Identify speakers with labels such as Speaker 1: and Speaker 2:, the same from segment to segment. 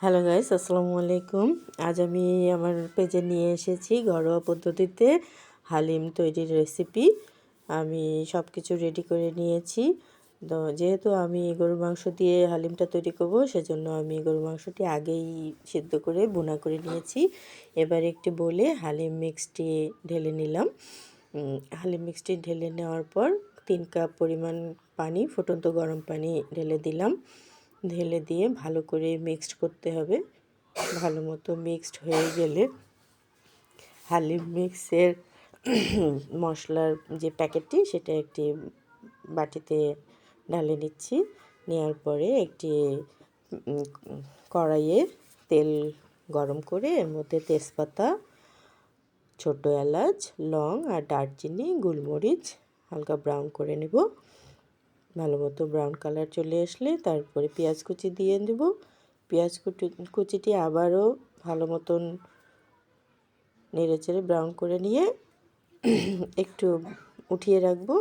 Speaker 1: Hello guys, আসসালামু আলাইকুম। আজ আমি আমার পেজে নিয়ে এসেছি ঘরোয়া পদ্ধতিতে হালিম তৈরির রেসিপি। আমি সব কিছু রেডি করে নিয়েছি। তো যেহেতু আমি গরুর মাংস দিয়ে হালিমটা তৈরি করব, সেজন্য আমি গরুর মাংসটি আগেই সিদ্ধ করে ভুনা করে নিয়েছি। এবার একটি বলে হালিম মিক্সটি ঢেলে নিলাম। হালিম মিক্সটি ঢেলে নেওয়ার পর 3 কাপ পরিমাণ পানি, ফুটন্ত গরম পানি ঢেলে দিলাম। ঢেলে দিয়ে ভালো করে মিক্সড করতে হবে। ভালো মতো মিক্সড হয়ে গেলে হালিম মিক্সের মশলার যে প্যাকেটটি সেটা একটি বাটিতে ঢালে নিচ্ছি। নেওয়ার পরে একটি কড়াইয়ে তেল গরম করে এর মধ্যে তেজপাতা, ছোট এলাচ, লং আর দারচিনি, গোলমরিচ হালকা ব্রাউন করে নেব। ভালো মতো ব্রাউন কালার চলে আসলে তারপরে পেঁয়াজ কুচি দিয়ে দেব। পেঁয়াজ কুচিটি আবারও ভালো মতন নেড়েচেড়ে ব্রাউন করে নিয়ে একটু উঠিয়ে রাখবো।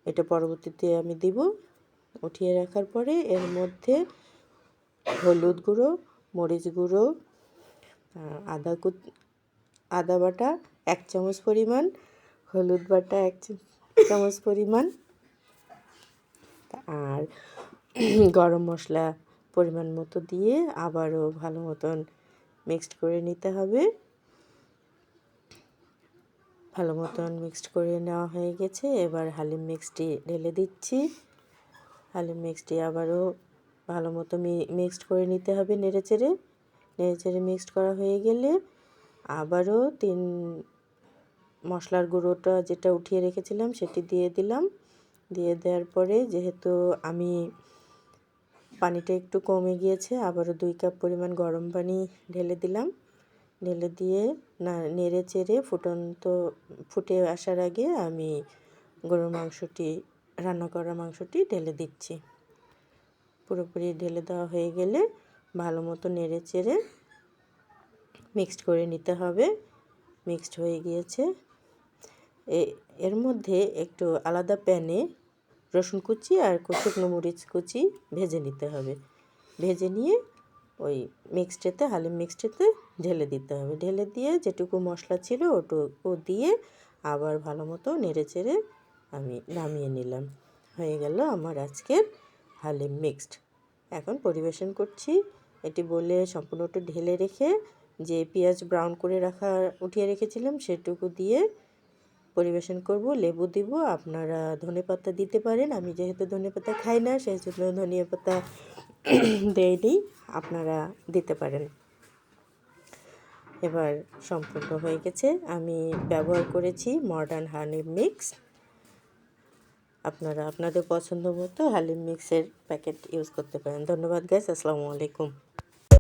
Speaker 1: এটা পরবর্তীতে আমি দিব। উঠিয়ে রাখার পরে এর মধ্যে হলুদ গুঁড়ো, মরিচ গুঁড়ো, আদা বাটা 1 চামচ পরিমাণ, হলুদ বাটা 1 চামচ পরিমাণ আর গরম মশলা পরিমাণ মতো দিয়ে আবারও ভালো মতন মিক্সড করে নিতে হবে। ভালো মতন মিক্সড করে নেওয়া হয়ে গেছে। এবার হালিম মিক্সটি ঢেলে দিচ্ছি। হালিম মিক্সটি আবারও ভালো মতো মিক্সড করে নিতে হবে নেড়েচেড়ে মিক্সড করা হয়ে গেলে আবারও মশলার গুঁড়োটা যেটা উঠিয়ে রেখেছিলাম সেটি দিয়ে দিলাম। দিয়ে দেওয়ার পরে যেহেতু আমি পানিটা একটু কমে গিয়েছে, আবারও 2 কাপ পরিমাণ গরম পানি ঢেলে দিলাম। ঢেলে দিয়ে নেড়ে চেড়ে ফুটে আসার আগে আমি গরুর মাংসটি, রান্না করা মাংসটি ঢেলে দিচ্ছি। পুরোপুরি ঢেলে দেওয়া হয়ে গেলে ভালো মতো নেড়ে চেড়ে মিক্সড করে নিতে হবে। মিক্সড হয়ে গিয়েছে। এর মধ্যে একটু আলাদা প্যানে রসুন কুচি আর শুকনো মরিচ কুচি ভেজে নিতে হবে। ভেজে নিয়ে ওই হালিম মিক্সডেতে ঢেলে দিতে হবে। ঢেলে দিয়ে যেটুকু মশলা ছিল ওটুকু দিয়ে আবার ভালো মতো নেড়ে চেড়ে আমি নামিয়ে নিলাম। হয়ে গেল আমার আজকের হালিম মিক্সড। এখন পরিবেশন করছি। এটি বলে সম্পূর্ণটা ঢেলে রেখে যে পেঁয়াজ ব্রাউন করে উঠিয়ে রেখেছিলাম সেটুকু দিয়ে পরিবেশন করব। লেবু দিব, আপনারা ধনেপাতা দিতে পারেন। আমি যেহেতু ধনেপাতা খাই না সেই জন্য ধনিয়াপাতা দেইনি, আপনারা দিতে পারেন। এবার সম্পূর্ণ হয়ে গেছে। আমি ব্যবহার করেছি মডার্ন হালিম মিক্স। আপনারা আপনাদের পছন্দ মতো হালিম মিক্সের প্যাকেট ইউজ করতে পারেন। ধন্যবাদ গাইস, আসসালামু আলাইকুম।